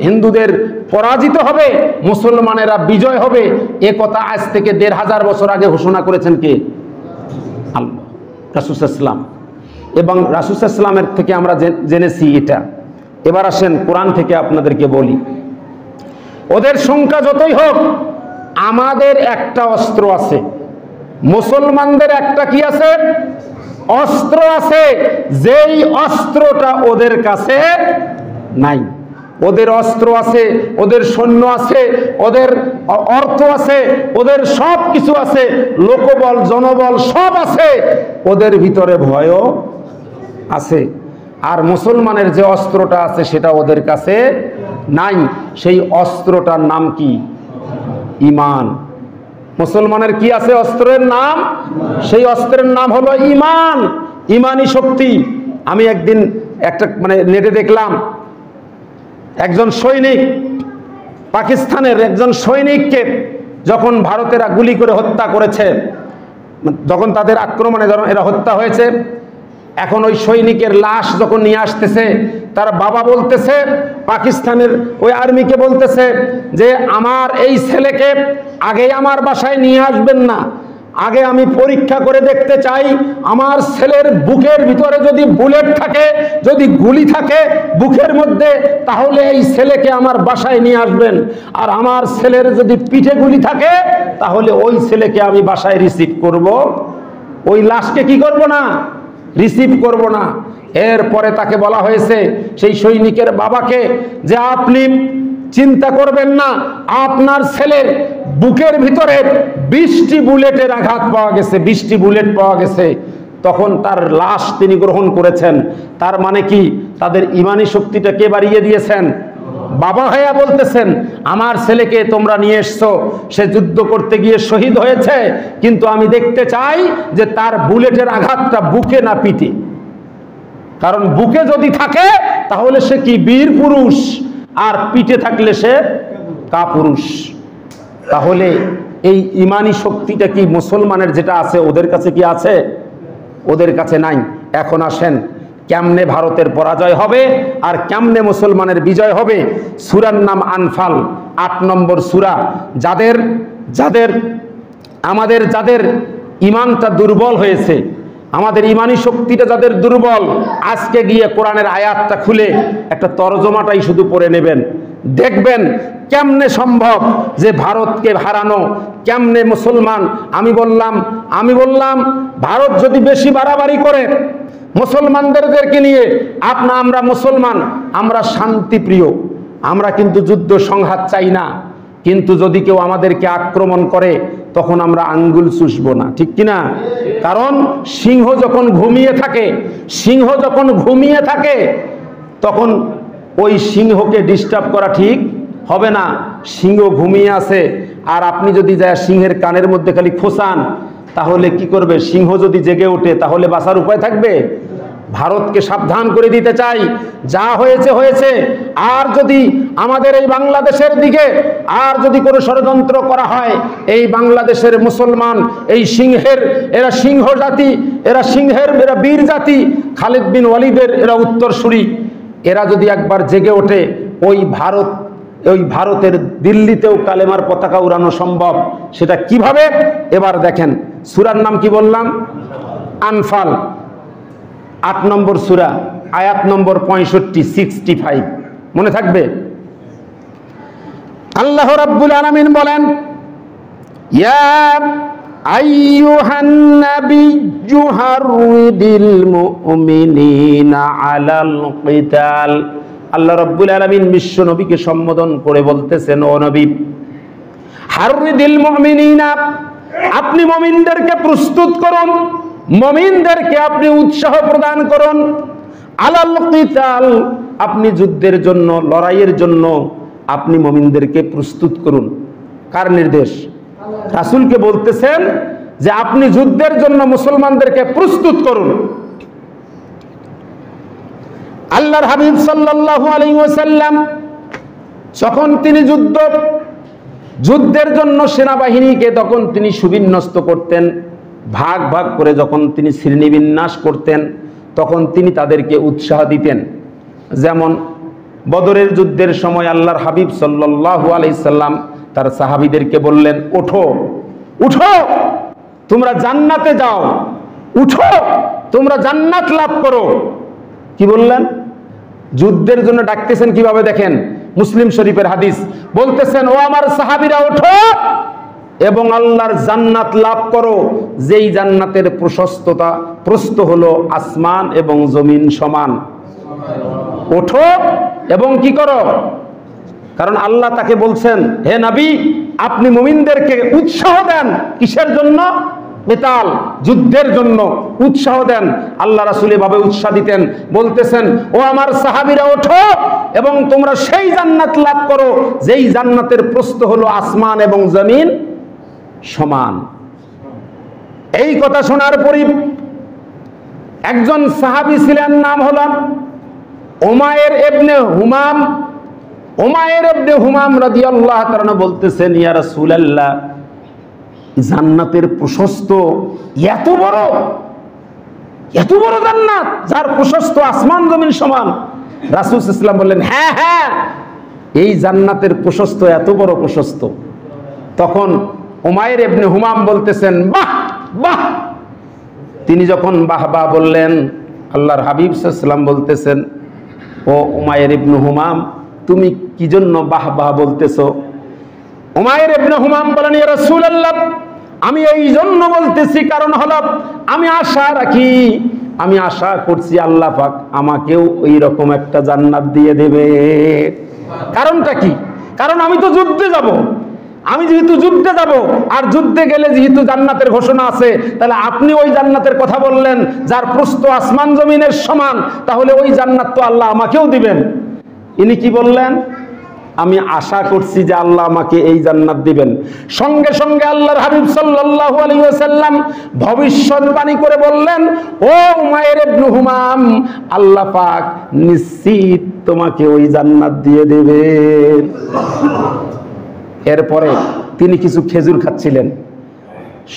A: হিন্দুদের পরাজিত হবে, মুসলমানেরা বিজয় হবে, এ কথা আজ থেকে ১৫০০ বছর আগে ঘোষণা করেছেন কে? আল্লাহ, রাসূল সাল্লাল্লাহু আলাইহি ওয়াসাল্লাম। এবং রাসূল সাল্লাল্লাহু আলাইহি ওয়াসাল্লামের থেকে আমরা জেনেছি এটা। এবার আসেন কোরআন থেকে আপনাদেরকে বলি, ওদের সংখ্যা যতই হোক, আমাদের একটা অস্ত্র আছে, মুসলমানদের একটা কি আছে? অস্ত্র আছে, যেই অস্ত্রটা ওদের কাছে নাই। ওদের অস্ত্র আছে, ওদের সৈন্য আছে, ওদের অর্থ আছে, ওদের সব কিছু আছে, লোকবল জনবল সব আছে, ওদের ভিতরে ভয়ও আছে। আর মুসলমানের যে অস্ত্রটা আছে সেটা ওদের কাছে নাই। সেই অস্ত্রটার নাম কি? ঈমান। মুসলমানের কি আছে? অস্ত্রের নাম, সেই অস্ত্রের নাম হলো ঈমান, ঈমানি শক্তি। আমি একদিন একটা নেটে দেখলাম, একজন সৈনিক, পাকিস্তানের একজন সৈনিককে যখন ভারতেরা গুলি করে হত্যা করেছে, যখন তাদের আক্রমণে এরা হত্যা হয়েছে, এখন ওই সৈনিকের লাশ যখন নিয়ে আসতেছে, তার বাবা বলতেছে, পাকিস্তানের ওই আর্মিকে বলতেছে যে আমার এই ছেলেকে আগে আমার বাসায় নিয়ে আসবেন না, আগে আমি পরীক্ষা করে দেখতে চাই আমার ছেলের বুকের ভিতরে যদি বুলেট থাকে, যদি গুলি থাকে বুকের মধ্যে, তাহলে এই ছেলেকে আমার বাসায় নিয়ে আসবেন। আর আমার ছেলের যদি পিঠে গুলি থাকে, তাহলে ওই ছেলেকে আমি বাসায় রিসিভ করব, ওই লাশকে কি করব না? রিসিভ করব না। এরপরে তাকে বলা হয়েছে, সেই সৈনিকের বাবাকে, যে আপনি চিন্তা করবেন না, আপনার ছেলের বুকের ভিতরে 20টি বুলেটের আঘাত পাওয়া গেছে, 20টি বুলেট পাওয়া গেছে। তখন তার লাশ তিনি গ্রহণ করেছেন। তার মানে কি? তাদের ঈমানি শক্তিটা কে বাড়িয়ে দিয়েছেন? বাবা ভাইয়া বলতেছেন, আমার ছেলেকে তোমরা নিয়ে এসছো, সে যুদ্ধ করতে গিয়ে শহীদ হয়েছে, কিন্তু আমি দেখতে চাই যে তার বুলেটের আঘাতটা বুকে না পিঠে। কারণ বুকে যদি থাকে তাহলে সে কি? বীর পুরুষ। আর পিঠে থাকলে সে কাপুরুষ। তাহলে এই ঈমানি শক্তিটা কি মুসলমানের যেটা আছে ওদের কাছে কি আছে? ওদের কাছে নাই। এখন আসেন, কেমনে ভারতের পরাজয় হবে আর কেমনে মুসলমানের বিজয় হবে? সূরার নাম আনফাল, 8 নম্বর সূরা। যাদের ঈমানটা দুর্বল হয়েছে, আমাদের ঈমানি শক্তিটা যাদের দুর্বল, আজকে গিয়ে কোরআনের আয়াতটা খুলে একটা তরজমাটাই শুধু পড়ে নেবেন, দেখবেন কেমনে সম্ভব যে ভারতকে হারানো, কেমনে মুসলমান। আমি বললাম ভারত যদি বেশি বাড়াবাড়ি করে মুসলমানদেরকে নিয়ে, আমরা মুসলমান, আমরা শান্তিপ্রিয়, আমরা কিন্তু যুদ্ধ সংঘাত চাই না, কিন্তু যদি কেউ আমাদেরকে আক্রমণ করে তখন আমরা আঙ্গুল চুষবো না, ঠিক কিনা? কারণ সিংহ যখন ঘুমিয়ে থাকে তখন ওই সিংহকে ডিস্টার্ব করা ঠিক হবে না। সিংহ ঘুমিয়ে আছে, আর আপনি যদি যায় সিংহের কানের মধ্যে খালি খোঁচান, তাহলে কি করবে? সিংহ যদি জেগে ওঠে তাহলে বাঁচার উপায় থাকবে? ভারতকে সাবধান করে দিতে চাই, যা হয়েছে হয়েছে। আর যদি আমাদের এই বাংলাদেশের দিকে আর যদি কোনো ষড়যন্ত্র করা হয়, এই বাংলাদেশের মুসলমান, এই এরা সিংহ জাতি, এরা বীর জাতি, খালিদ বিন ওয়ালিদের এরা উত্তরসূরি, এরা যদি একবার জেগে ওঠে, ওই ভারতের দিল্লিতেও কালেমার পতাকা উড়ানো সম্ভব। সেটা কিভাবে? এবার দেখেন, সূরার নাম কি বললাম? আনফাল, 8 নম্বর সূরা, আয়াত নম্বর 65 মনে থাকবে। আল্লাহ রাব্বুল আলামিন বলেন, ইয়া আইয়ুহান নাবিয়্যু হাররিদিল মুমিনিনা আলাল কিতাল। আল্লাহ রাব্বুল আলামিন বিশ্ব নবীকে সম্বোধন করে বলতেছেন, ও নবী, হাররিদিল মুমিনিনা, আপনি মুমিনদেরকে প্রস্তুত করুন, মুমিনদেরকে আপনি উৎসাহ প্রদান করুন, আলাল কিতাল, আপনি যুদ্ধের জন্য, লড়াইয়ের জন্য আপনি মুমিনদেরকে প্রস্তুত করুন। কার নির্দেশ? রাসূলকে বলতেছেন যে আপনি যুদ্ধের জন্য মুসলমানদেরকে প্রস্তুত করুন। আল্লাহর হাবিব সাল্লাল্লাহু আলাইহি ওয়াসাল্লাম যখন তিনি যুদ্ধের জন্য সেনাবাহিনীকে তখন তিনি সুবিন্যস্ত করতেন, ভাগ ভাগ করে যখন তিনি শ্রেণীবিন্যাস করতেন, তখন তিনি তাদেরকে উৎসাহ দিতেন যেমন বদরের যুদ্ধের সময় আল্লাহর হাবিব সাল্লাল্লাহু আলাইহি সাল্লাম তার সাহাবীদেরকে বললেন, ওঠো উঠো, তোমরা জান্নাতে যাও, উঠো, তোমরা জান্নাত লাভ করো। কি বললেন? যুদ্ধের জন্য ডাকতেছেন কিভাবে দেখেন, মুসলিম শরীফের হাদিস, বলতেছেন, ও আমার সাহাবীরা ওঠো এবং আল্লাহর জান্নাত লাভ করো, যেই জান্নাতের প্রস্থ হলো আসমান এবং জমিন সমান। ওঠো এবং কি করো? কারণ আল্লাহ তাকে বলছেন, হে নবী, আপনি মুমিনদেরকে উৎসাহ দেন। কিসের জন্য? কিতাল, যুদ্ধের জন্য উৎসাহ দেন। আল্লাহ রাসূল এভাবে উৎসাহ দিতেন, বলতেছেন, ও আমার সাহাবীরা ওঠো এবং তোমরা সেই জান্নাত লাভ করো যেই জান্নাতের প্রস্থ হলো আসমান এবং জমিন সমান। এই কথা শোনার পরই একজন সাহাবী ছিলেন, নাম হলো উমাইর ইবনে হুমাম। উমাইর ইবনে হুমাম রাদিয়াল্লাহু তাআলা বলতেছেন, ইয়া রাসূলুল্লাহ, জান্নাতের প্রশস্ত এত বড় জান্নাত যার প্রশস্ত আসমান জমিন সমান? রাসূল সাল্লাল্লাহু আলাইহি ওয়াসাল্লাম বললেন, হ্যাঁ হ্যাঁ, এই জান্নাতের প্রশস্ত এত বড় প্রশস্ত। তখন উমাইর ইবনে হুমাম বলতেছেন, বাহ বাহ। তিনি যখন বাহ বাহ বললেন, আল্লাহর হাবিব সাল্লাল্লাহু আলাইহি ওয়াসাল্লাম বলতেছেন, ও উমাইর ইবনে হুমাম, তুমি কি জন্য বাহ বাহ বলতেছো? উমাইর ইবনে হুমাম বলেন, ইয়া রাসূলুল্লাহ, আমি এই জন্য বলতেছি, কারণ হলো আমি আশা রাখি, আমি আশা করছি আল্লাহ পাক আমাকেও ওই রকম একটা জান্নাত দিয়ে দেবে। কারণটা কি? কারণ আমি তো যুদ্ধে যাব। আমি যেহেতু যুদ্ধে যাব, আর যুদ্ধে গেলে যেহেতু জান্নাতের ঘোষণা আছে, তাহলে আপনি ওই জান্নাতের কথা বললেন যার প্রস্থ আসমান জমিনের সমান, তাহলে ওই জান্নাত তো আল্লাহ আমাকেও দিবেন। ইনি কি বললেন? আমি আশা করছি যে আল্লাহ আমাকে এই জান্নাত দিবেন। সঙ্গে সঙ্গে আল্লাহর হাবিব সাল্লাল্লাহু আলাইহি ওয়াসাল্লাম ভবিষ্যৎবাণী করে বললেন, ও উমাইর ইবনে হুমাম, আল্লাহ পাক নিশ্চিত তোমাকে ওই জান্নাত দিয়ে দেবেন। এরপরে তিনি কিছু খেজুর খাচ্ছিলেন,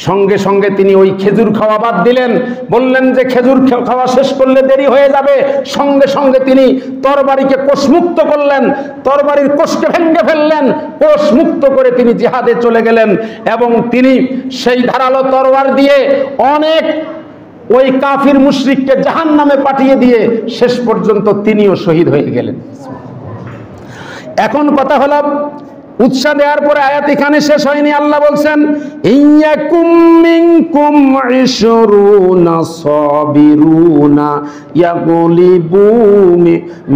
A: সঙ্গে সঙ্গে তিনি ওই খেজুর খাওয়া বাদ দিলেন, বললেন যে খেজুর খাওয়া শেষ করলে দেরি হয়ে যাবে। সঙ্গে সঙ্গে তিনি তরবারিকে কোষমুক্ত করলেন, তরবারির কোষকে ভেঙে ফেললেন, কোষমুক্ত করে তিনি জিহাদে চলে গেলেন এবং তিনি সেই ধারালো তরবার দিয়ে অনেক ওই কাফির মুশরিককে জাহান্নামে পাঠিয়ে দিয়ে শেষ পর্যন্ত তিনিও শহীদ হয়ে গেলেন। এখন কথা হলো, উৎসাহ দেওয়ার পরে আয়াত এখানে শেষ হয়নি। আল্লাহ বলছেন, ইয়াকুম মিনকুম 20 সাবিরুনা ইয়াগলিবু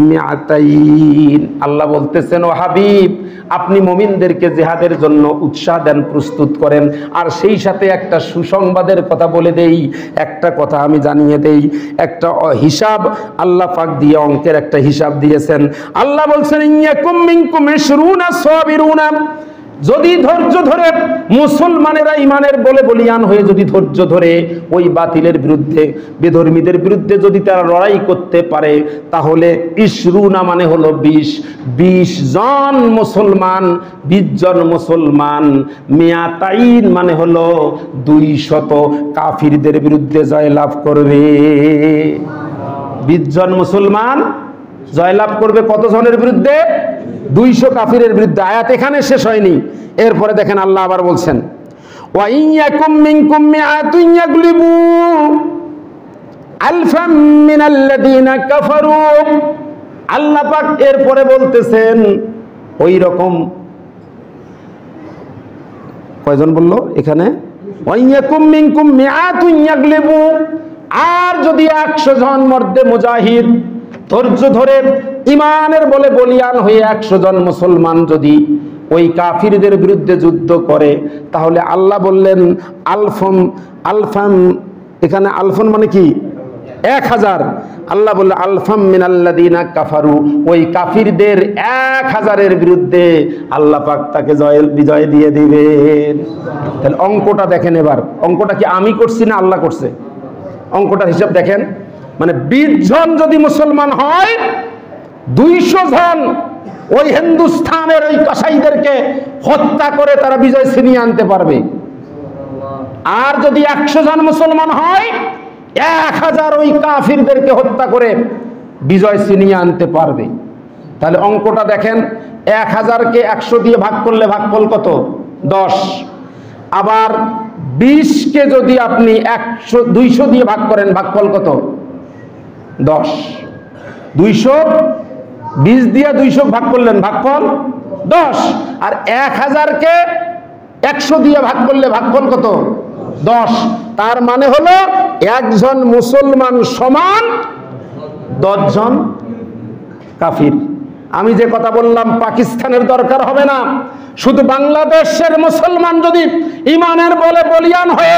A: মিআতাইন। আল্লাহ বলতেছেন, ও হাবিব, আপনি মুমিনদেরকে জিহাদের জন্য উৎসাহ দেন, প্রস্তুত করেন। আর সেই সাথে একটা সুসংবাদের কথা বলে দেই, একটা কথা আমি জানিয়ে দেই, একটা হিসাব আল্লাহ পাক দিয়ে অঙ্কের একটা হিসাব দিয়েছেন। আল্লাহ বলছেন, ইয়াকুম মিনকুম 20 সাবিরুনা, যদি ধৈর্য ধরে মুসলমানেরা ইমানের বলে বলিয়ান হয়ে যদি ধৈর্য ধরে ওই বাতিলের বিরুদ্ধে, বেধর্মীদের বিরুদ্ধে যদি তারা লড়াই করতে পারে, তাহলে 20 মানে হলো 20 জন মুসলমান, 20 জন মুসলমান, মিয়াতাইন মানে হলো 200 কাফিরদের বিরুদ্ধে জয়লাভ করবে। 20 জন মুসলমান জয়লাভ করবে কত জনের বিরুদ্ধে? 200 কাফিরের বিরুদ্ধে। আয়াত এখানে শেষ হয়নি। এরপরে দেখেন আল্লাহ আবার বলছেন, ওয়া ইয়াকুম মিনকুম মিআতুন ইয়াগলিবু আলফাম মিনাল্লাযিনা কাফারু। আল্লাহ পাক এরপরে বলতেছেন, ওই রকম কয়জন বললো এখানে? ওয়া ইয়াকুম মিনকুম মিআতুন ইয়াগলিবু, আর যদি 100 জন মর্দে মুজাহিদ ধৈর্য ধরে ইমানের বলে বলিয়ান হয়ে 100 জন মুসলমান যদি ওই কাফিরদের বিরুদ্ধে যুদ্ধ করে, তাহলে আল্লাহ বললেন আলফাম, এখানে আলফন মানে কি? 1000। আল্লাহ বললেন আলফাম মিনাল্লাযিনা কাফারু, ওই কাফিরদের 1000-এর বিরুদ্ধে আল্লাহ পাক তাকে বিজয় দিয়ে দিবেন। তাহলে অঙ্কটা দেখেন, এবার অঙ্কটা কি আমি করছি না আল্লাহ করছে? অঙ্কটার হিসাব দেখেন, মানে 20 জন যদি মুসলমান হয়, 200 জন ওই হিন্দুস্তানের ওই কসাইদেরকে হত্যা করে তারা বিজয় ছিনিয়ে আনতে পারবে। আর যদি 100 জন মুসলমান হয়, 1000 ওই কাফিরদেরকে হত্যা করে বিজয় ছিনিয়ে আনতে পারবে। তাহলে অঙ্কটা দেখেন, 1000কে 100 দিয়ে ভাগ করলে ভাগফল কত? 10। আবার 20কে যদি আপনি 200 দিয়ে ভাগ করেন, ভাগফল কত? 10। 220 দিয়ে 200 ভাগ করলেন, ভাগফল 10। আর 1000কে 100 দিয়ে ভাগ করলে ভাগফল কত? 10। তার মানে হলো একজন মুসলমান সমান 10 জন কাফির। আমি যে কথা বললাম, পাকিস্তানের দরকার হবে না, শুধু বাংলাদেশের মুসলমান যদি ইমানের বলে বলিয়ান হয়ে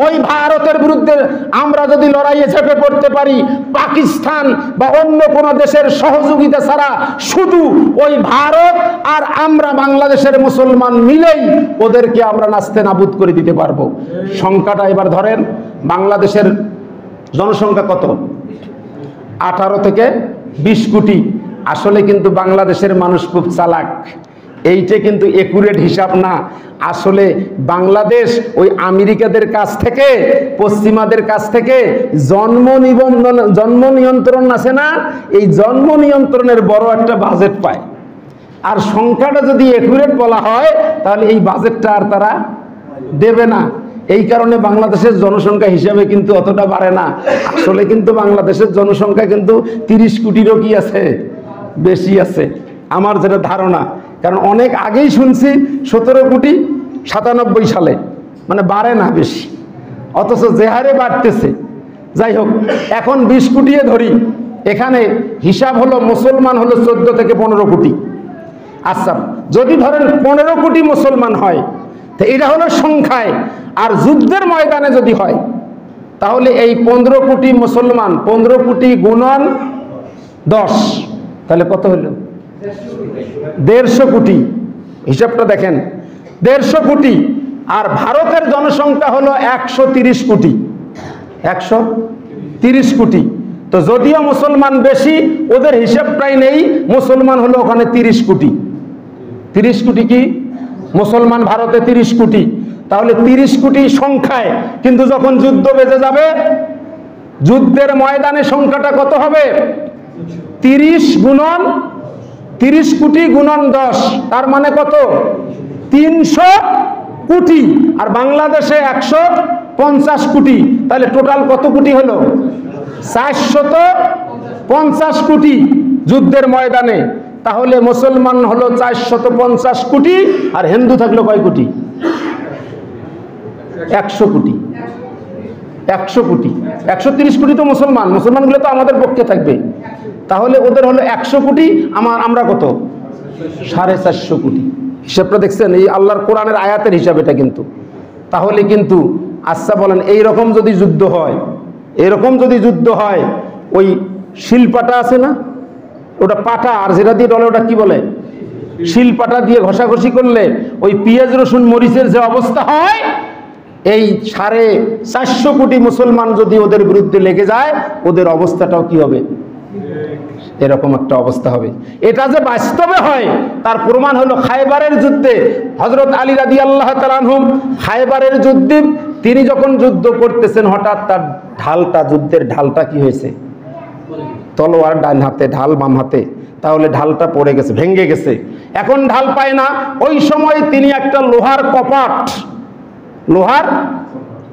A: ওই ভারতের বিরুদ্ধে আমরা যদি লড়াইয়ে ঝেঁপে পড়তে পারি, পাকিস্তান বা অন্য কোনো দেশের সহযোগিতা ছাড়া শুধু ওই ভারত আর আমরা বাংলাদেশের মুসলমান মিলেই ওদেরকে আমরা নাস্তে নাবুদ করে দিতে পারবো। সংখ্যাটা এবার ধরেন, বাংলাদেশের জনসংখ্যা কত? 18 থেকে 20 কোটি। আসলে কিন্তু বাংলাদেশের মানুষ খুব চালাক, এইটা কিন্তু একুরেট হিসাব না। আসলে বাংলাদেশ ওই আমেরিকাদের কাছ থেকে, পশ্চিমাদের কাছ থেকে জন্ম নিয়ন্ত্রণ আছে না, এই জন্ম নিয়ন্ত্রণের বড় একটা বাজেট পায়। আর সংখ্যাটা যদি একুরেট বলা হয় তাহলে এই বাজেটটা আর তারা দেবে না। এই কারণে বাংলাদেশের জনসংখ্যা হিসাবে কিন্তু অতটা বাড়ে না। আসলে কিন্তু বাংলাদেশের জনসংখ্যা কিন্তু 30 কোটিরও কি আছে, বেশি আছে আমার যেটা ধারণা। কারণ অনেক আগেই শুনছি 17 কোটি 97 সালে, মানে বাড়ে না বেশি, অথচ যে হারে বাড়তেছে। যাই হোক, এখন 20 কোটিয়ে ধরি, এখানে হিসাব হলো মুসলমান হলো 14 থেকে 15 কোটি। আচ্ছা, যদি ধরেন 15 কোটি মুসলমান হয়, তো এটা হলো সংখ্যায়। আর যুদ্ধের ময়দানে যদি হয়, তাহলে এই 15 কোটি মুসলমান, 15 কোটি গুণন 10, তাহলে কত হলো? 150 কোটি। হিসাবটা দেখেন, 150 কোটি। আর ভারতের জনসংখ্যা হলো 130 কোটি, 130 কোটি। তো যদিও মুসলমান বেশি, ওদের হিসাবটাই নেই, মুসলমান হলো ওখানে 30 কোটি। 30 কোটি কি মুসলমান, ভারতে 30 কোটি। তাহলে 30 কোটি সংখ্যায়, কিন্তু যখন যুদ্ধ বেজে যাবে, যুদ্ধের ময়দানে সংখ্যাটা কত হবে? 30 কোটি গুণন 10, তার মানে কত? 300 কোটি। আর বাংলাদেশে 150 কোটি, তাহলে টোটাল কত কোটি হলো? 450 কোটি যুদ্ধের ময়দানে। তাহলে মুসলমান হলো 450 কোটি, আর হিন্দু থাকলো কয় কোটি? 100 কোটি। 100 কোটি, 130 কোটি তো মুসলমানগুলো তো আমাদের পক্ষে থাকবে। তাহলে ওদের হলো 100 কোটি, আমরা কত? 450 কোটি। হিসাবটা দেখছেন? এই আল্লাহর কোরআনের আয়াতের হিসাব এটা কিন্তু। তাহলে কিন্তু আচ্ছা বলেন, এইরকম যদি যুদ্ধ হয়, এরকম যদি যুদ্ধ হয়, ওই শিলপাটা আছে না, ওটা পাটা, আর যেটা দিয়ে ডলে ওটা কি বলে? শিলপাটা দিয়ে ঘষাঘষি করলে ওই পেঁয়াজ রসুন মরিচের যে অবস্থা হয়, এই 450 কোটি মুসলমান যদি ওদের বিরুদ্ধে লেগে যায়, ওদের অবস্থাটাও কি হবে? এরকম একটা অবস্থা হবে। এটা যে বাস্তবে হয় তার প্রমাণ হলো খায়বারের যুদ্ধে হযরত আলী রাদিয়াল্লাহু তাআলা আনহু, খায়বারের যুদ্ধে তিনি যখন যুদ্ধ করতেছেন, হঠাৎ তার ঢালটা, যুদ্ধের ঢালটা কি হয়েছে? তলোয়ার ডান হাতে, ঢাল বাম হাতে, তাহলে ঢালটা পড়ে গেছে, ভেঙে গেছে। এখন ঢাল পায় না। ওই সময় তিনি একটা লোহার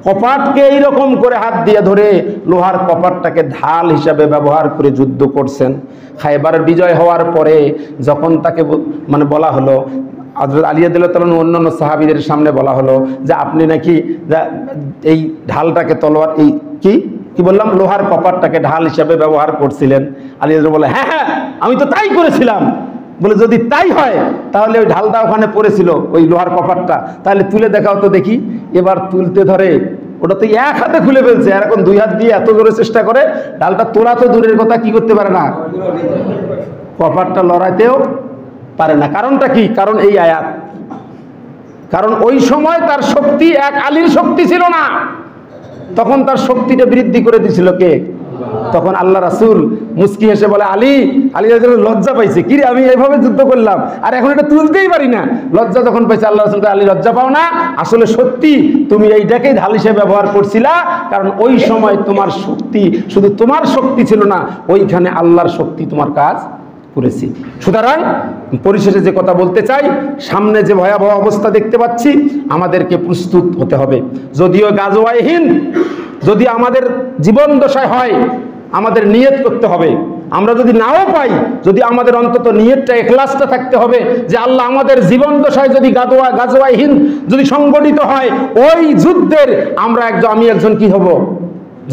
A: কপাটকে এইরকম করে হাত দিয়ে ধরে লোহার কপাটটাকে ঢাল হিসাবে ব্যবহার করে যুদ্ধ করছেন। খায়বারের বিজয় হওয়ার পরে যখন তাকে মানে বলা হলো, হযরত আলী রাদিয়াল্লাহু তাআলা অন্যান্য সাহাবীদের সামনে বলা হলো যে আপনি নাকি এই ঢালটাকে তলোয়ার, এই কি বললাম, লোহার কপাটটাকে ঢাল হিসাবে ব্যবহার করছিলেন। আলী রাদিয়াল্লাহু বলে, হ্যাঁ হ্যাঁ, আমি তো তাই করেছিলাম। বলে, যদি তাই হয় তাহলে ওই ঢালটা ওখানে পড়েছিল, ওই লোহার কপাটটা, তাহলে তুলে দেখাও তো দেখি। এবার তুলতে ধরে, ওটা তো এক হাতে খুলে ফেলছে, আর এখন 2 হাত দিয়ে এত জোরে চেষ্টা করে, ঢালটা তোলা তো দূরের কথা, কি করতে পারে না, কপাটটা লড়াইতেও পারে না। কারণটা কি? কারণ এই আয়াত। কারণ ওই সময় তার শক্তি এক আলীর শক্তি ছিল না, তখন তার শক্তিটা বৃদ্ধি করে দিয়েছিল কে? তখন আল্লাহ রাসূল মুস্কি হেসে বলে, আলী আলী লজ্জা পাইছে, কি রে আমি এইভাবে যুদ্ধ করলাম আর এখন এটা তুলতেই পারি না। লজ্জা যখন পাইছে আল্লাহ রাসূল, আলী লজ্জা পাও না, আসলে সত্যি তুমি এইটাকেই ঢাল হিসেবে ব্যবহার করছিলা, কারণ ওই সময় তোমার শক্তি শুধু তোমার শক্তি ছিল না, ওইখানে আল্লাহর শক্তি তোমার কাজ করেছি। সুতরাং পরিশেষে যে কথা বলতে চাই, সামনে যে ভয়াবহ অবস্থা দেখতে পাচ্ছি, আমাদেরকে প্রস্তুত হতে হবে। যদিও গাজওয়ায়ে হিন্দ যদি আমাদের জীবন দশায় হয়, আমাদের নিয়ত করতে হবে। আমরা যদি নাও পাই, যদি আমাদের অন্তত নিয়তটা, ইখলাসটা থাকতে হবে যে আল্লাহ আমাদের জীবন দশায় যদি গাজওয়ায়ে হিন্দ যদি সংগঠিত হয়, ওই যুদ্ধের আমি একজন কি হব,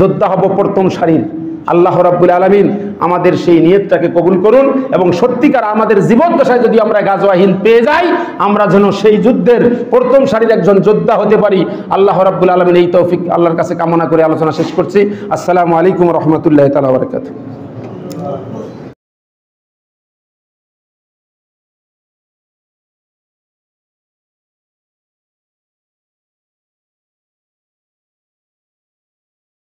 A: যোদ্ধা হব প্রথম সারির। আল্লাহ রাব্বুল আলামিন আমাদের সেই নিয়তটাকে কবুল করুন, এবং সত্যিকার আমাদের জীবন দশায় যদি আমরা গাজওয়ায়ে হিন্দ পেয়ে যাই, আমরা যেন সেই যুদ্ধের প্রথম সারির একজন যোদ্ধা হতে পারি। আল্লাহ রাব্বুল আলামিন এই তৌফিক আল্লাহর কাছে কামনা করে আলোচনা শেষ করছি। আসসালামু আলাইকুম ওয়া রাহমাতুল্লাহি তাআলা ওয়া বারাকাতুহু।